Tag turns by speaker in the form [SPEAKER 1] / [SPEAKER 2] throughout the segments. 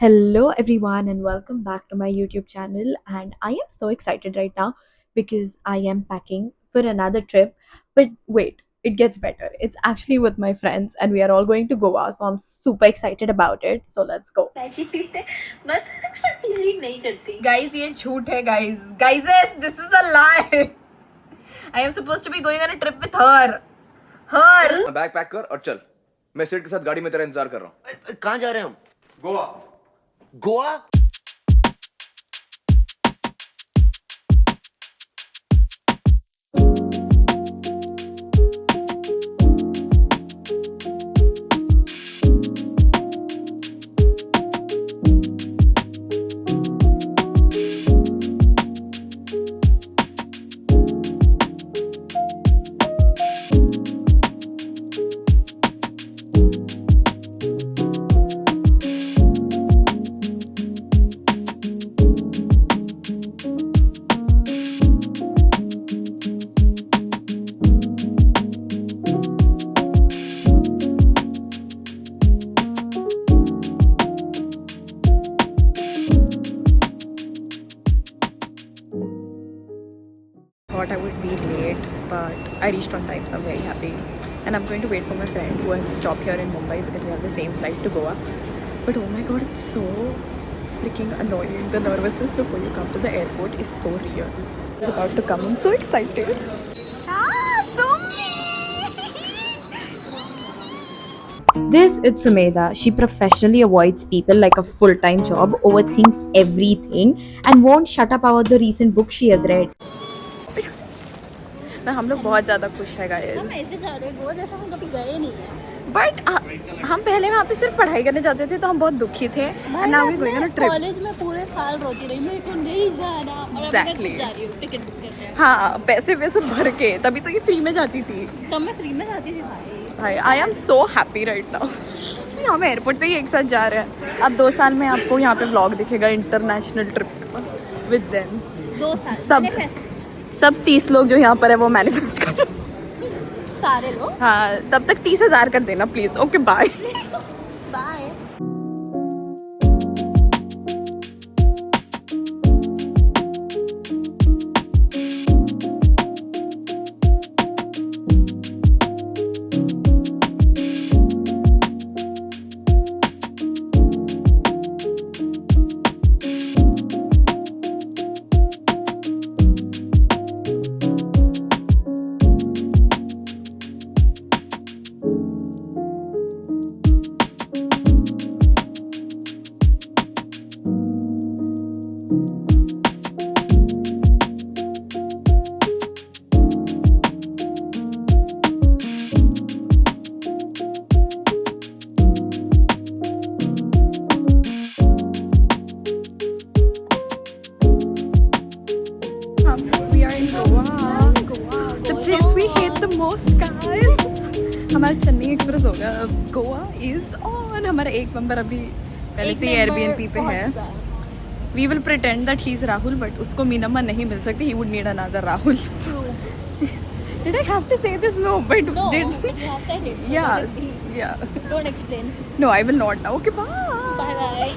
[SPEAKER 1] Hello, everyone, and welcome back to my YouTube channel. And I am so excited right now because I am packing for another trip. But wait, it gets better. It's actually with my friends, and we are all going to Goa. So I'm super excited about it. So let's go.
[SPEAKER 2] बस leave नहीं करती
[SPEAKER 1] Guys, ये झूठ है, guys. Guys, this is a lie. I am supposed to be going on a trip with her. Her.
[SPEAKER 3] Bag pack कर और चल। मैं सेठ के साथ गाड़ी में तेरा इंतजार कर रहा हूँ।
[SPEAKER 4] कहाँ जा रहे हैं हम?
[SPEAKER 3] Goa.
[SPEAKER 4] Goa?
[SPEAKER 1] Thought I would be late, but I reached on time, so I'm very happy. And I'm going to wait for my friend who has a stop here in Mumbai because we have the same flight to Goa. But oh my god, it's so freaking annoying. The nervousness before you come to the airport is so real. It's about to come. I'm so excited. This is Sumedha. She professionally avoids people like a full-time job, overthinks everything, and won't shut up about the recent book she has read. हम लोग बहुत ज़्यादा खुश है guys.
[SPEAKER 2] हम ऐसे जा रहे हैं गोवा जैसे हम कभी गए नहीं है
[SPEAKER 1] बट हम पहले वहाँ पे सिर्फ पढ़ाई करने जाते थे तो हम बहुत दुखी थे।
[SPEAKER 2] भाई
[SPEAKER 1] नाउ वी
[SPEAKER 2] मैं
[SPEAKER 1] going on a trip.
[SPEAKER 2] College में पूरे साल रोती रही मेरे को नहीं जाना और अभी मैं खुद जा रही हूँ टिकट बुक करने
[SPEAKER 1] हाँ, पैसे वैसे भर के, तभी तो ये फ्री में जाती थी।
[SPEAKER 2] तब मैं फ्री में जाती थी भाई
[SPEAKER 1] I am so happy right now. हम एयरपोर्ट से ही एक साथ जा रहे हैं। अब 2 साल में आपको यहाँ पे व्लॉग दिखेगा इंटरनेशनल ट्रिप विद देम।
[SPEAKER 2] 2 साल
[SPEAKER 1] सब
[SPEAKER 2] मैनिफेस्ट
[SPEAKER 1] सब 30 लोग जो यहाँ पर है वो मैनिफेस्ट करो।
[SPEAKER 2] सारे लोग
[SPEAKER 1] हाँ, तब तक 30,000 कर देना please. Okay bye.
[SPEAKER 2] Bye
[SPEAKER 1] We are in Goa. The place we hate the most, guys. हमारा चेन्नई एक्सप्रेस होगा। अब गोवा इज ऑन। हमारा एक मेंबर अभी पहले से एयरबीएनबी पे है। We will pretend that he is Rahul, but उसको मीनम्मा नहीं मिल सकती। He would need another Rahul. Did I have to say this? No, but
[SPEAKER 2] No,
[SPEAKER 1] did
[SPEAKER 2] but you have said it. So
[SPEAKER 1] yeah,
[SPEAKER 2] let it be.
[SPEAKER 1] yeah.
[SPEAKER 2] Don't explain.
[SPEAKER 1] No, I will not now. Okay, bye.
[SPEAKER 2] Bye bye.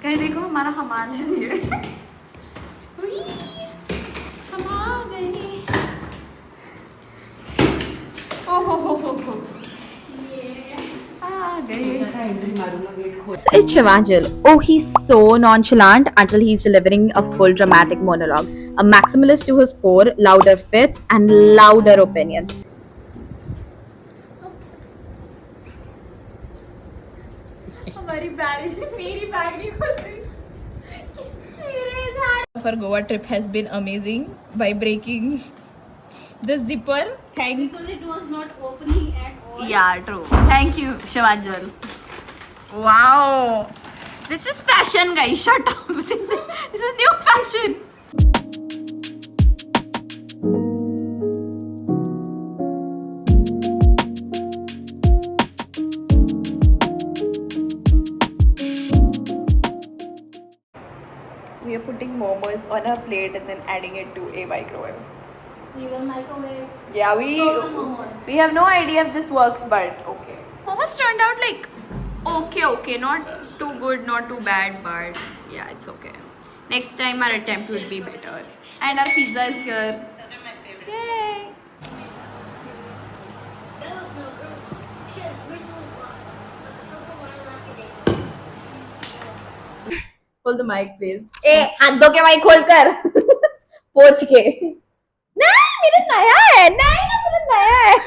[SPEAKER 1] कहीं देखो हमारा हमाल है ये। हम आ गए। ओहो आ गए। It's Shivanjal. Oh, he's so nonchalant until he's delivering a full dramatic monologue. A maximalist to his core, louder fits and louder opinions. हमारी बैग मेरी बैग नहीं खुल रही। Our Goa trip has been amazing by breaking the zipper. Thanks.
[SPEAKER 2] Because it was not opening at all.
[SPEAKER 1] Yeah, true. Thank you, Shivanjal. Wow. This is fashion, guys. Shut up. This is new fashion. plate and then adding it to a microwave.
[SPEAKER 2] Even microwave.
[SPEAKER 1] Yeah,
[SPEAKER 2] Frozen momos.
[SPEAKER 1] we have no idea if this works, but okay. Momos turned out like okay, not too good, not too bad, but yeah, it's okay. Next time our attempt will be better. And our pizza is here. Yay!
[SPEAKER 4] That was no girl. She has recently blossomed like a purple lilac day.
[SPEAKER 1] Hold the mic, please. ए हाथ धो के mic खोल कर पोंछ के नहीं मेरा नया है नहीं ना मेरा नया है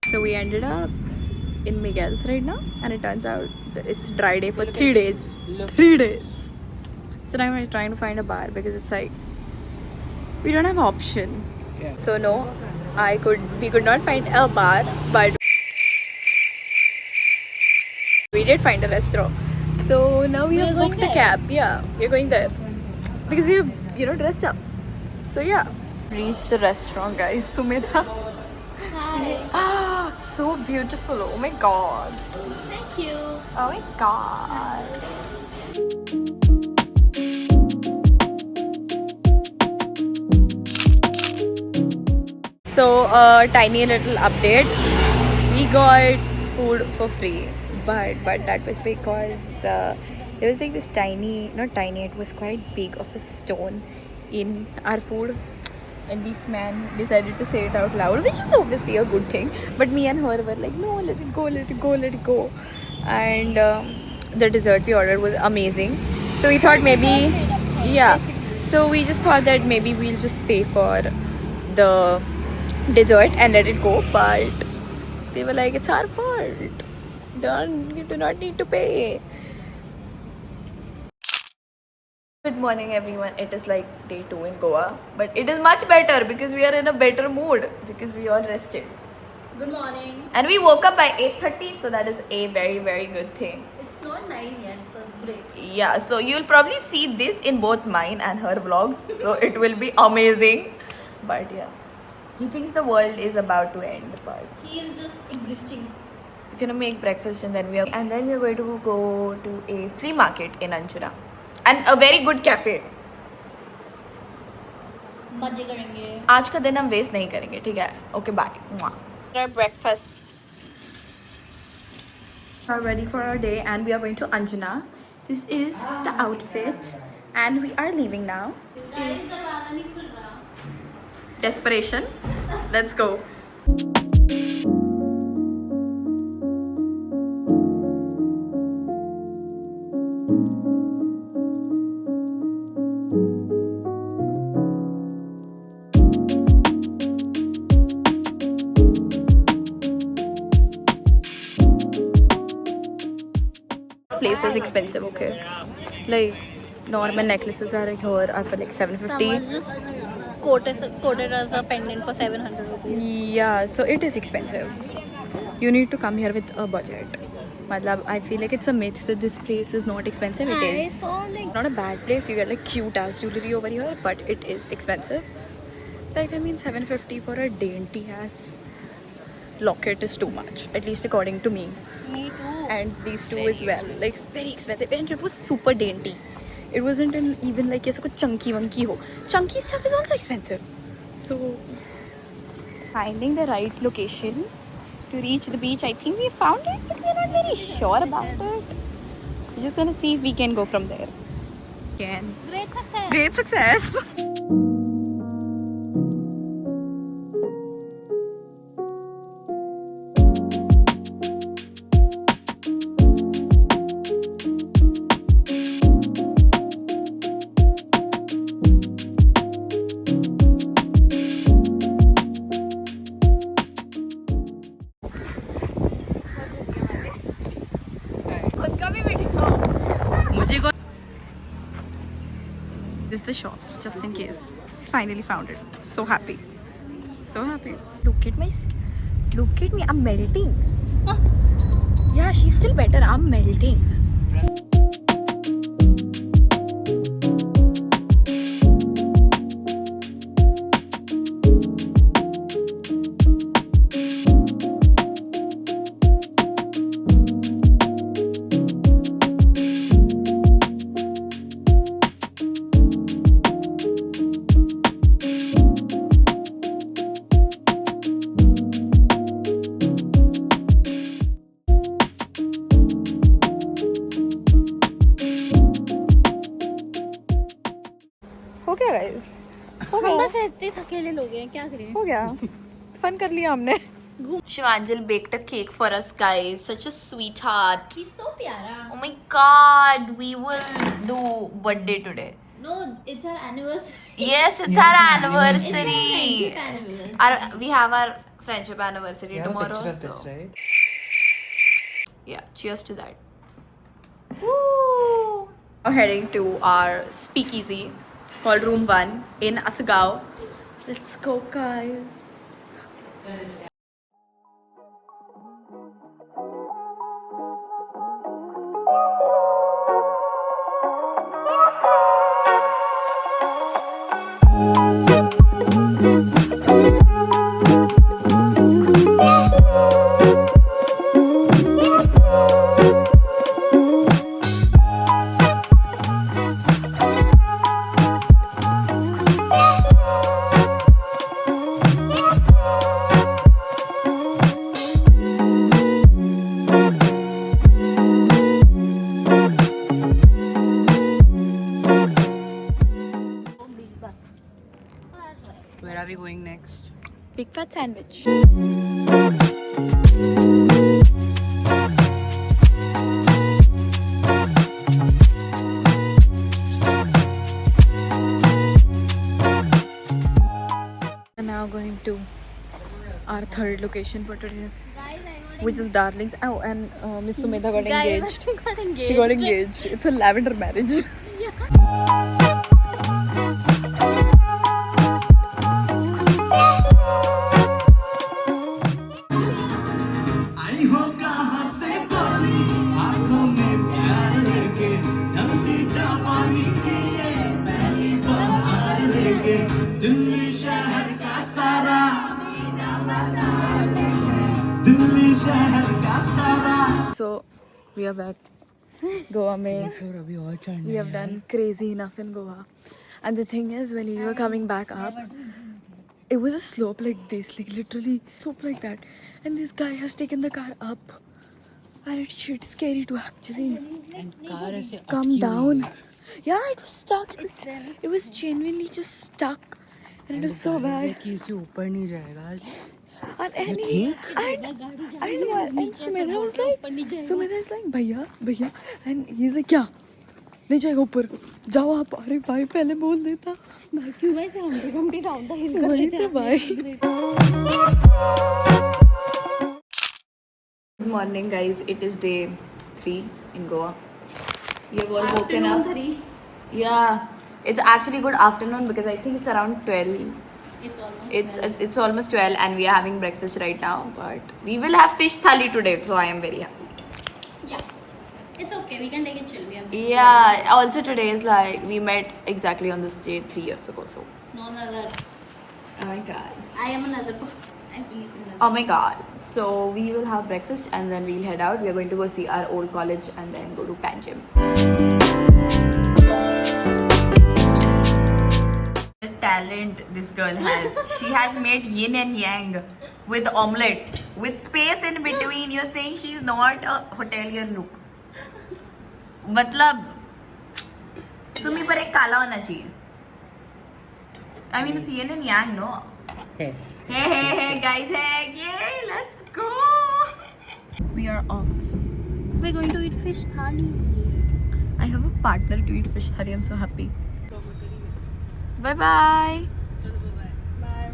[SPEAKER 1] So we ended up in Miguel's right now, and it turns out that it's dry day for 3 days. 3 days. So now we're trying to find a bar because it's like we don't have option. So no, we could not find a bar, but we did find a restaurant. So now we have booked a cab. Yeah, we're going there because we have dressed up. So yeah, reached the restaurant, guys. Sumedha.
[SPEAKER 2] Hi.
[SPEAKER 1] Ah, so beautiful. Oh my god.
[SPEAKER 2] Thank you.
[SPEAKER 1] Oh my god. So, tiny little update. We got food for free, but that was because there was like this not tiny, it was quite big of a stone in our food. And this man decided to say it out loud, which is obviously a good thing. But me and her were like, no, let it go, let it go, let it go. And the dessert we ordered was amazing. So we thought maybe, yeah. So we just thought that maybe we'll just pay for the dessert and let it go. But they were like, it's our fault. You do not need to pay. Good morning everyone. It is like day 2 in Goa, but it is much better because we are in a better mood because we all rested.
[SPEAKER 2] Good morning.
[SPEAKER 1] And we woke up by 8:30, so that is a very, very good thing.
[SPEAKER 2] It's not 9 yet, so great.
[SPEAKER 1] Yeah, so you'll probably see this in both mine and her vlogs, so it will be amazing. But yeah, he thinks the world is about to end, but
[SPEAKER 2] He is just existing.
[SPEAKER 1] we're gonna make breakfast and then we're going to go to a flea market in Anjuna and a very good cafe.
[SPEAKER 2] मजे करेंगे.
[SPEAKER 1] आज का दिन हम waste नहीं करेंगे, ठीक है? Okay, bye. Our breakfast. We are ready for our day and we are going to Anjuna. This is the outfit and we are leaving now.
[SPEAKER 2] Guys, दरवाजा नहीं खुल रहा.
[SPEAKER 1] Desperation. Let's go. Place is expensive, okay? Like normal necklaces are here are for like 750.
[SPEAKER 2] Someone just quoted as a pendant for 700 rupees.
[SPEAKER 1] Yeah, so it is expensive. You need to come here with a budget. Matlab, I feel like it's a myth that this place is not expensive. It
[SPEAKER 2] I
[SPEAKER 1] is.
[SPEAKER 2] saw like
[SPEAKER 1] Not a bad place. You get like cute ass jewelry over here, but it is expensive. Like I mean, 750 for a dainty ass locket is too much, at least according to me.
[SPEAKER 2] me too.
[SPEAKER 1] And these two as well, like very expensive, and it was super dainty. It wasn't even like ऐसा कुछ chunky wunky ho. Chunky stuff is also expensive. So finding the right location to reach the beach, I think we found it, but we're not very sure about it. We're just gonna see if we can go from there. Can.
[SPEAKER 2] Great success.
[SPEAKER 1] Great success. This is the shop, just in case. Finally found it. So happy. So happy. Look at my skin. Look at me. I'm melting. Yeah, she's still better. I'm melting. Guys, हो
[SPEAKER 2] हम
[SPEAKER 1] गया,
[SPEAKER 2] बस इतने थकेले लोग हैं, क्या करें।
[SPEAKER 1] हो गया, फन कर लिया हमने।
[SPEAKER 5] Shivanjal baked a cake for us, guys. Such a sweetheart.
[SPEAKER 2] He's so प्यारा।
[SPEAKER 5] Oh my god, we will do birthday today.
[SPEAKER 2] No, it's our anniversary.
[SPEAKER 5] Yes, it's our anniversary.
[SPEAKER 2] Friendship anniversary.
[SPEAKER 5] We have our friendship anniversary
[SPEAKER 6] You have a
[SPEAKER 5] tomorrow.
[SPEAKER 6] picture of this,
[SPEAKER 5] so
[SPEAKER 6] right?
[SPEAKER 5] yeah, cheers to that. Woo!
[SPEAKER 1] We're heading to our speakeasy called Room 1 in Asagaon. Let's go, guys.
[SPEAKER 6] Where are we going next?
[SPEAKER 1] Big fat sandwich. We're now going to our third location for today,
[SPEAKER 2] Guys, I got
[SPEAKER 1] which is Darlings. Oh, and Miss Sumedha got
[SPEAKER 2] Guys,
[SPEAKER 1] engaged.
[SPEAKER 2] I got engaged.
[SPEAKER 1] She got engaged. It's a lavender marriage.
[SPEAKER 7] आई हो कहाँ से गोरी आंखों में प्यार लेके ढलती जवानी की ये पहली बहार लेके दिल्ली शहर का सारा दिल्ली शहर का सारा
[SPEAKER 1] So we are back. Goa mein.
[SPEAKER 6] फिर अभी और चढ़ना
[SPEAKER 1] We have done crazy enough in Goa. And the thing is, when we were coming back up, it was a slope like this, like literally slope like that. And this guy has taken the car up. And it's shit scary to actually
[SPEAKER 6] car ऐसे
[SPEAKER 1] come down. Yeah, it was stuck. It was genuinely just stuck. And it was so bad.
[SPEAKER 6] कि इसे ऊपर नहीं जाएगा.
[SPEAKER 1] And Sumedha was like, Sumedha is like, भैया, and he's like, क्या? नहीं जाएगा ऊपर, जाओ आप. अरे भाई पहले बोल देता.
[SPEAKER 2] क्यों वैसे हम डाउन द हिल
[SPEAKER 1] वही तो भाई. Good morning, guys. It is day 3 in Goa. We have all woken up.
[SPEAKER 2] 3.
[SPEAKER 1] Yeah, it's actually good afternoon because I think it's around 12. It's almost 12 and we are having breakfast right now. But we will have fish thali today, so I am very happy.
[SPEAKER 2] Yeah. It's okay. We can take it chill. We have
[SPEAKER 1] Yeah. Also today is like we met exactly on this day 3 years ago. So.
[SPEAKER 2] no another.
[SPEAKER 1] Oh my god.
[SPEAKER 2] I am another. I believe in another.
[SPEAKER 1] Oh my god. So we will have breakfast and then we'll head out. We are going to go see our old college and then go to Panjim. The talent this girl has. She has made yin and yang with omelette with space in between. You're saying she's not a hotelier look. मतलब सुमी पर एक काला होना चाहिए. I mean it's yin and yang, no? Hey guys, hey, yay, let's go. We are off.
[SPEAKER 2] We're going to eat fish thali.
[SPEAKER 1] I have a partner to eat fish thali. I'm so happy. Bye bye.
[SPEAKER 2] Bye.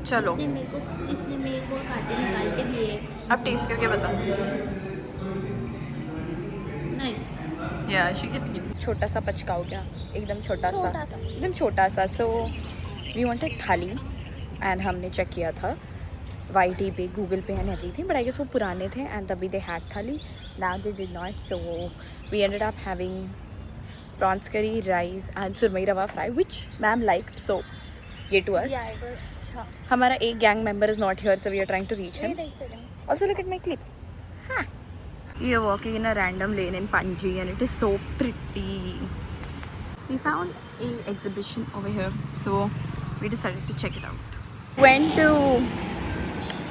[SPEAKER 1] चलो
[SPEAKER 2] इसने मेरे को कांटे निकाल के दिए.
[SPEAKER 1] अब test करके बता.
[SPEAKER 2] नहीं.
[SPEAKER 1] या छोटा सा पचका हो गया, एकदम छोटा सा, एकदम छोटा सा. So we wanted thali and हमने चेक किया था YT पे, गूगल पे and everything, but I guess वो पुराने थे एंड तभी they had thali. Now they did not. So we ended up having prawns curry, rice and surmai rava fry which ma'am liked. So ये टू अस. हमारा एक gang member is not here, so we are trying to reach him. Also look at my clip. We are walking in a random lane in Panji and it is so pretty. we found a exhibition over here, so we decided to check it out. Went to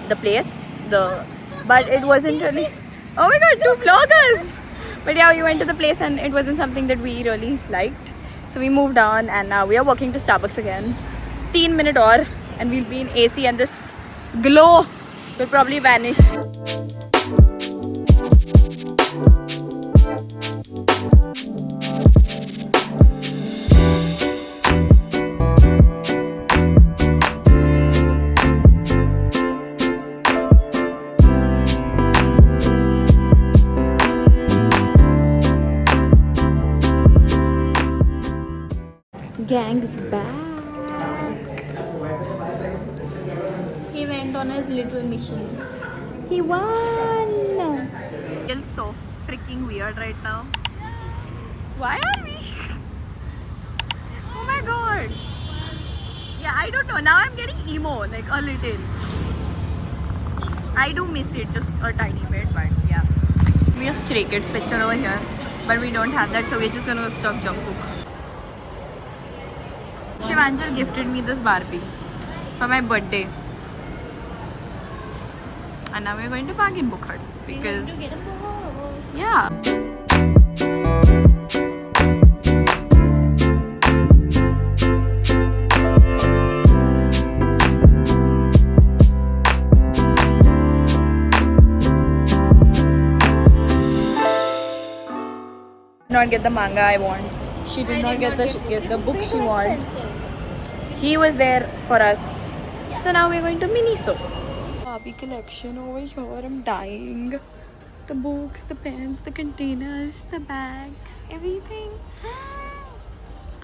[SPEAKER 1] the place, but it wasn't really. Oh my god, 2 vloggers! But yeah, we went to the place and it wasn't something that we really liked. So we moved on and now we are walking to Starbucks again. 3 minutes or and we'll be in AC and this glow will probably vanish.
[SPEAKER 2] Gang is back. He went on his little mission. He won.
[SPEAKER 1] Feels so freaking weird right now. Why are we? Oh my god. Yeah, I don't know. Now I'm getting emo, like a little. I do miss it just a tiny bit, but yeah. We have Stray Kids picture over here, but we don't have that, so we're just gonna stop Jungkook. Shivanjal gifted me this Barbie for my birthday. And now we're going to park in Bukhard because yeah. Not get the manga I want. She did not get the book she wanted. He was there for us. So now we're going to Miniso. Barbie collection over here. I'm dying. The books, the pens, the containers, the bags, everything.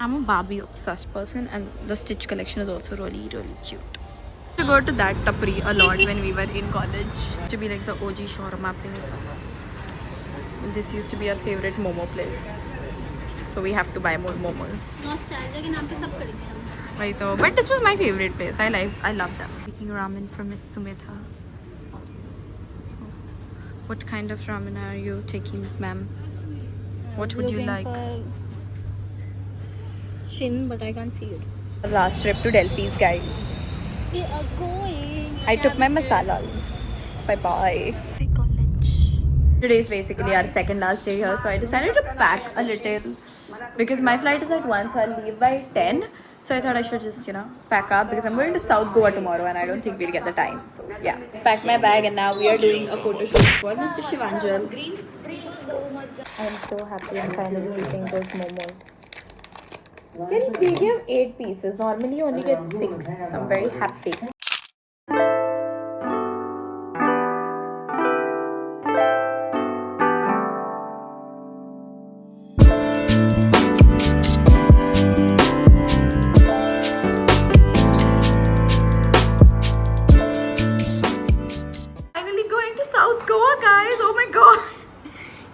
[SPEAKER 1] I'm a Barbie obsessed person and the Stitch collection is also really, really cute. We go to that tapri a lot when we were in college. To be like the OG shawarma place. This used to be our favorite momo place. So we have to buy more momos.
[SPEAKER 2] Nostalgia के नाम पे सब खरीदे हम.
[SPEAKER 1] Right though. But this was my favorite place. I love that. Making ramen from Miss Sumitha. What kind of ramen are you taking, ma'am? What would you like?
[SPEAKER 2] Shin, but I can't see it.
[SPEAKER 1] Last trip to Delphi's, guys.
[SPEAKER 2] We are going.
[SPEAKER 1] I took my masalas. Bye bye. College. Today is basically our second last day here, so I decided to pack a little because my flight is at 1, so I'll leave by 10. So I thought I should just, pack up because I'm going to South Goa tomorrow and I don't think we'll get the time. So yeah, packed my bag and now we are doing a photo shoot for Mr. Shivanjal. I'm so happy I'm finally eating those momos. They give 8 pieces. Normally you only get 6. So I'm very happy.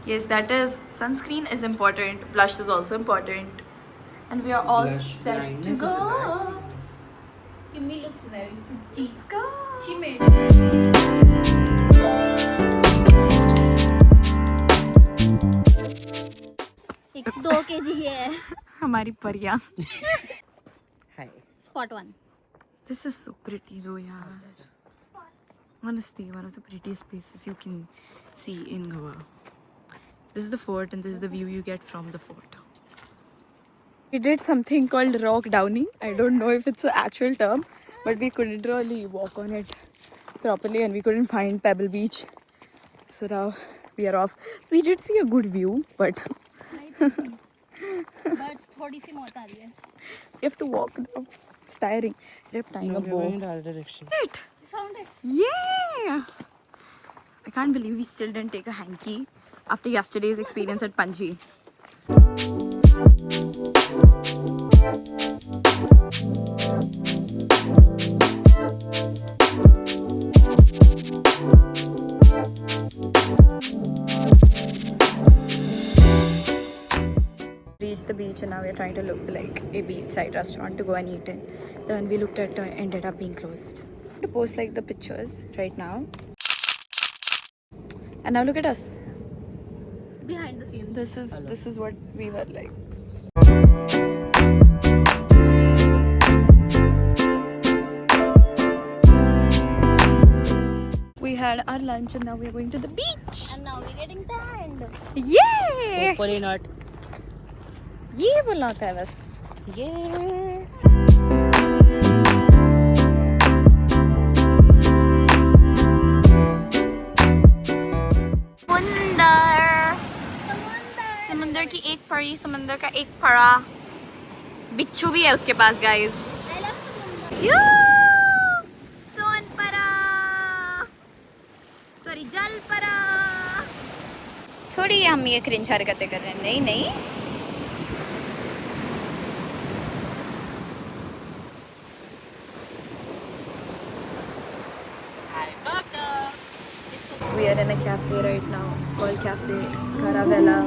[SPEAKER 1] Yes, that is, sunscreen is important, blush is also important, and we are all set to go.
[SPEAKER 2] Kimmy looks very pretty.
[SPEAKER 1] Let's go.
[SPEAKER 2] She made एक 2 kg है.
[SPEAKER 1] हमारी परियां.
[SPEAKER 6] Hi.
[SPEAKER 2] Spot 1.
[SPEAKER 1] This is so pretty though, yaar. Honestly, one of the prettiest places you can see in Goa. This is the fort and this is the view you get from the fort. We did something called rock downing. I don't know if it's an actual term, but we couldn't really walk on it properly and we couldn't find Pebble Beach. So now we are off. We did see a good view, but
[SPEAKER 2] But थोड़ी सी मौत आ रही है.
[SPEAKER 1] we have to walk now. It's tiring. They're tying a bow.
[SPEAKER 6] in the other direction.
[SPEAKER 1] It.
[SPEAKER 2] We found it.
[SPEAKER 1] Yeah! I can't believe we still didn't take a hanky after yesterday's experience at Panji. Reached the beach and now we're trying to look for like a beachside restaurant to go and eat in. The one we looked at ended up being closed. I'm going to post like the pictures right now. And now look at us.
[SPEAKER 2] Behind the scenes.
[SPEAKER 1] This is what we were like. We had our lunch and now we are going to the beach.
[SPEAKER 2] And now we're getting tanned.
[SPEAKER 1] Yay!
[SPEAKER 6] Hopefully not.
[SPEAKER 1] ये बोलना होता है बस.
[SPEAKER 6] Yeah.
[SPEAKER 5] समुंदर की एक परी, समुंदर का एक परा, बिच्छू भी है उसके पास गाइस. सोन परा, सॉरी जल परा. थोड़ी हम ये क्रिंज हरकतें कर रहे हैं. नहीं नहीं,
[SPEAKER 1] We are in a cafe right now called Cafe Caravella.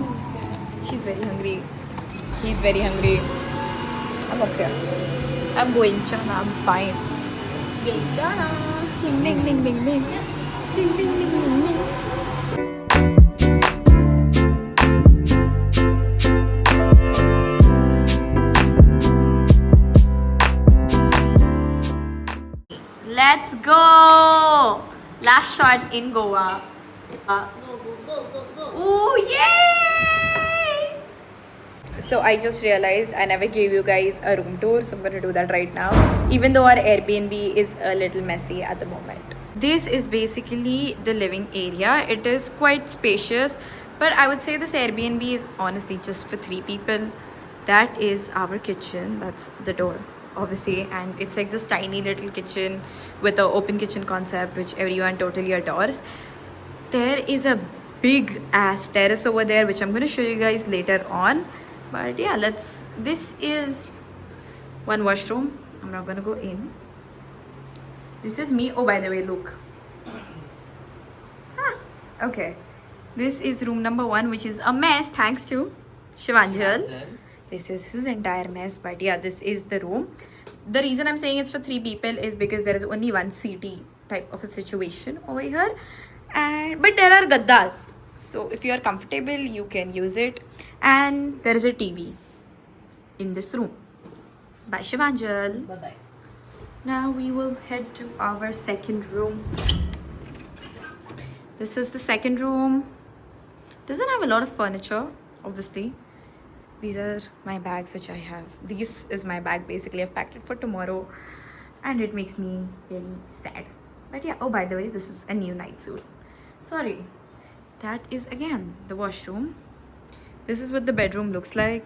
[SPEAKER 1] She's very hungry. He's very hungry. I'm okay. I'm going Chana. I'm fine. Ding ding ding ding ding. Ding ding ding ding ding.
[SPEAKER 5] let's go. Last shot in Goa. Oh yay!
[SPEAKER 1] So I just realized I never gave you guys a room tour, so I'm gonna do that right now. Even though our Airbnb is a little messy at the moment. This is basically the living area. It is quite spacious, but I would say this Airbnb is honestly just for 3 people. That is our kitchen. That's the door, obviously, and it's like this tiny little kitchen with an open kitchen concept, which everyone totally adores. There is a big ass terrace over there, which I'm going to show you guys later on. But yeah, this is one washroom. I'm not going to go in. This is me. Oh, by the way, look. Okay. This is room number 1, which is a mess thanks to Shivanjal. This is his entire mess, but yeah, this is the room. The reason I'm saying it's for 3 people is because there is only one seaty type of a situation over here, but there are gaddas, so if you are comfortable you can use it. And there is a TV in this room by Shivanjal.
[SPEAKER 6] Bye bye.
[SPEAKER 1] Now we will head to our second room. This is the second room. Doesn't have a lot of furniture, obviously. These are my bags which I have. This is my bag basically. I've packed it for tomorrow and it makes me very sad. But yeah, oh by the way, this is a new night suit. Sorry. That is again the washroom. This is what the bedroom looks like.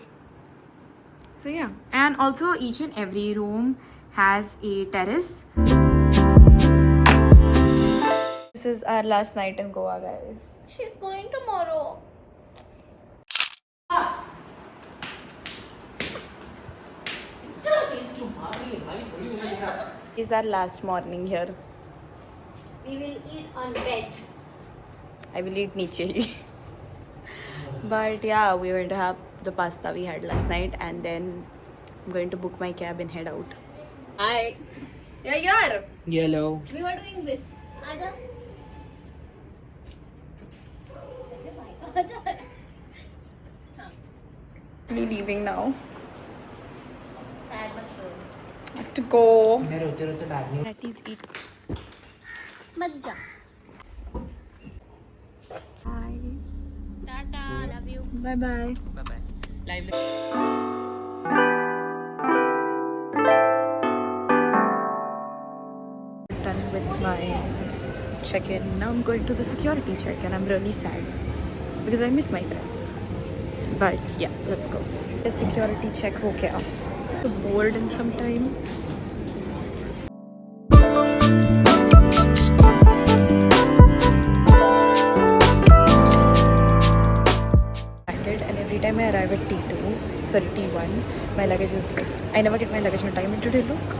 [SPEAKER 1] So yeah, and also each and every room has a terrace. This is our last night in Goa, guys.
[SPEAKER 2] She's going tomorrow.
[SPEAKER 1] Is our last morning here.
[SPEAKER 2] We will eat on bed.
[SPEAKER 1] I will eat niche. But yeah, we're going to have the pasta we had last night, and then I'm going to book my cab and head out.
[SPEAKER 2] Hi.
[SPEAKER 1] Yeah, yaar.
[SPEAKER 6] Yellow.
[SPEAKER 2] We were doing this. Aja.
[SPEAKER 1] Me leaving now.
[SPEAKER 2] Sad but true.
[SPEAKER 1] I have to go.
[SPEAKER 6] मैं रोते रोते bag में.
[SPEAKER 1] That is it.
[SPEAKER 2] Majja.
[SPEAKER 1] Bye.
[SPEAKER 2] Tata. Love you.
[SPEAKER 1] Bye bye.
[SPEAKER 6] Bye bye. Live.
[SPEAKER 1] Done with my check-in. Now I'm going to the security check, and I'm really sad because I miss my friends. But yeah, let's go. The security check ho gaya. I'm bored in some time. And every time I arrive at T1, my luggage is like, I never get my luggage on time, and today look,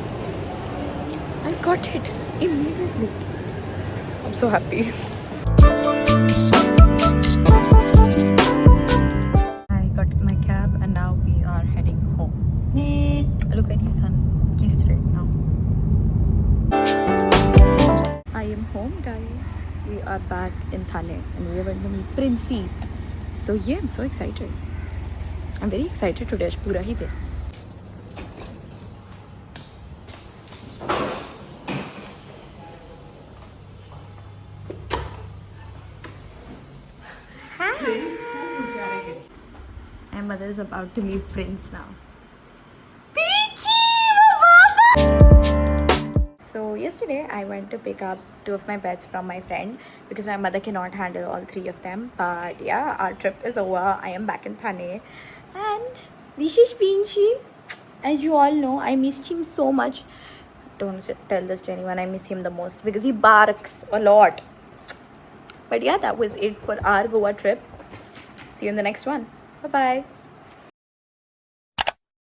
[SPEAKER 1] I got it immediately. I'm so happy. I got my cab and now we are heading home. Look, very sun-kissed right now. I am home, guys. We are back in Thane and we are going to meet Princey. So yeah, I'm so excited. I'm very excited today. आज पूरा ही दिन. My mother is about to leave Prince now. So yesterday I went to pick up 2 of my pets from my friend because my mother cannot handle all 3 of them. But yeah, our trip is over. I am back in Thane. And this is Pinchy. As you all know, I missed him so much. Don't tell this to anyone. I miss him the most because he barks a lot. But yeah, that was it for our Goa trip. See you in the next one. Bye-bye.